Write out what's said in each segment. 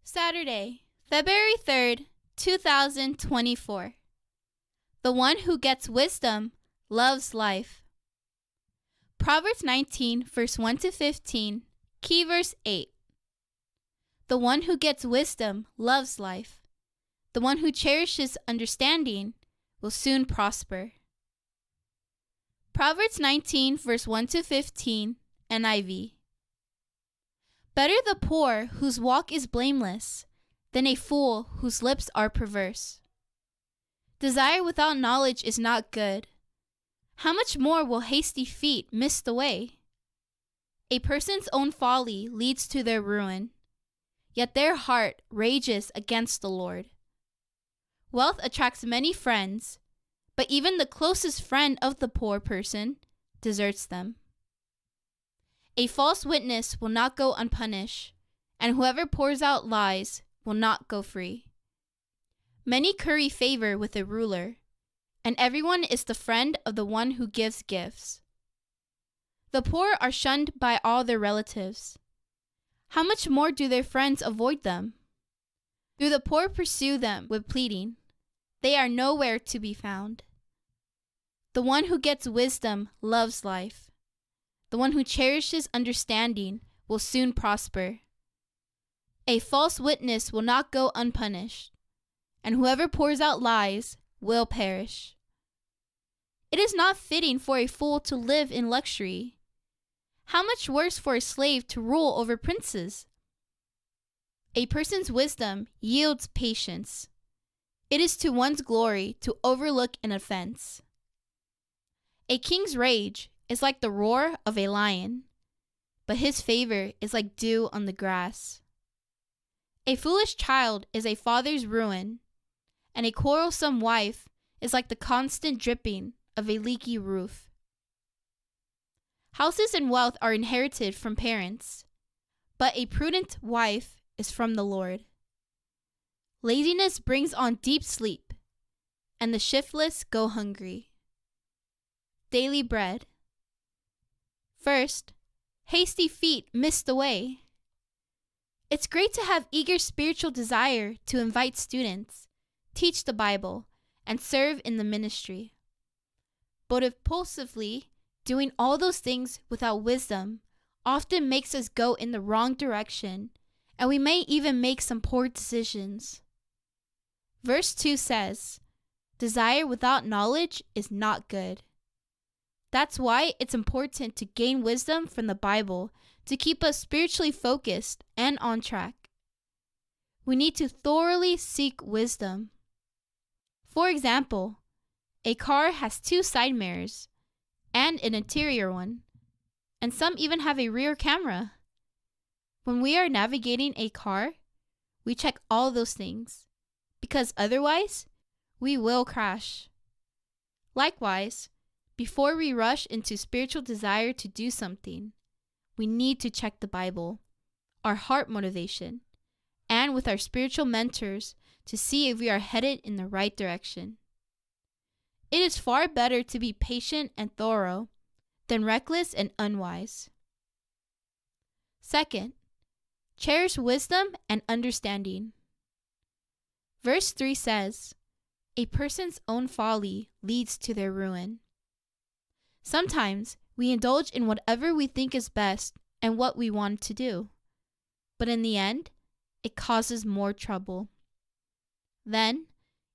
Saturday, February 3rd, 2024. The one who gets wisdom loves life. Proverbs 19, verse 1 to 15, key verse 8. The one who gets wisdom loves life. The one who cherishes understanding will soon prosper. Proverbs 19, verse 1 to 15, NIV. Better the poor whose walk is blameless than a fool whose lips are perverse. Desire without knowledge is not good. How much more will hasty feet miss the way? A person's own folly leads to their ruin, yet their heart rages against the Lord. Wealth attracts many friends, but even the closest friend of the poor person deserts them. A false witness will not go unpunished, and whoever pours out lies will not go free. Many curry favor with a ruler, and everyone is the friend of the one who gives gifts. The poor are shunned by all their relatives. How much more do their friends avoid them? Do the poor pursue them with pleading? They are nowhere to be found. The one who gets wisdom loves life. The one who cherishes understanding will soon prosper. A false witness will not go unpunished, and whoever pours out lies will perish. It is not fitting for a fool to live in luxury. How much worse for a slave to rule over princes? A person's wisdom yields patience. It is to one's glory to overlook an offense. A king's rage is like the roar of a lion, but his favor is like dew on the grass. A foolish child is a father's ruin, and a quarrelsome wife is like the constant dripping of a leaky roof. Houses and wealth are inherited from parents, but a prudent wife is from the Lord. Laziness brings on deep sleep, and the shiftless go hungry. Daily bread. First, hasty feet miss the way. It's great to have eager spiritual desire to invite students, teach the Bible, and serve in the ministry. But impulsively doing all those things without wisdom often makes us go in the wrong direction, and we may even make some poor decisions. Verse 2 says, "Desire without knowledge is not good." That's why it's important to gain wisdom from the Bible to keep us spiritually focused and on track. We need to thoroughly seek wisdom. For example, a car has 2 side mirrors and an interior one, and some even have a rear camera. When we are navigating a car, we check all those things, because otherwise, we will crash. Likewise, before we rush into spiritual desire to do something, we need to check the Bible, our heart motivation, and with our spiritual mentors to see if we are headed in the right direction. It is far better to be patient and thorough than reckless and unwise. Second, cherish wisdom and understanding. Verse 3 says, "A person's own folly leads to their ruin." Sometimes we indulge in whatever we think is best and what we want to do, but in the end, it causes more trouble. Then,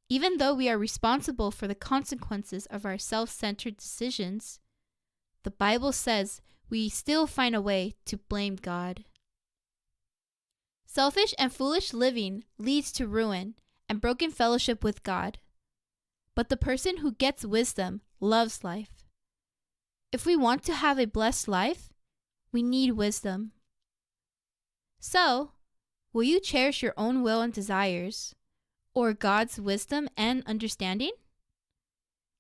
even though we are responsible for the consequences of our self-centered decisions, the Bible says we still find a way to blame God. Selfish and foolish living leads to ruin and broken fellowship with God, but the person who gets wisdom loves life. If we want to have a blessed life, we need wisdom. So, will you cherish your own will and desires, or God's wisdom and understanding?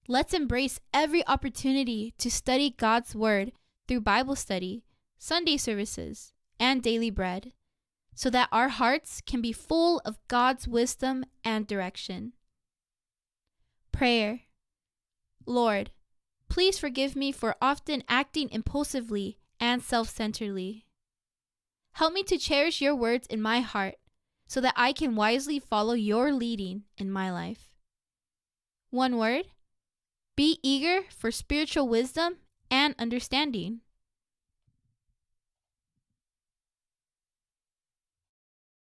Let's embrace every opportunity to study God's Word through Bible study, Sunday services, and daily bread, so that our hearts can be full of God's wisdom and direction. Prayer. Lord, please forgive me for often acting impulsively and self-centeredly. Help me to cherish your words in my heart so that I can wisely follow your leading in my life. One word: be eager for spiritual wisdom and understanding.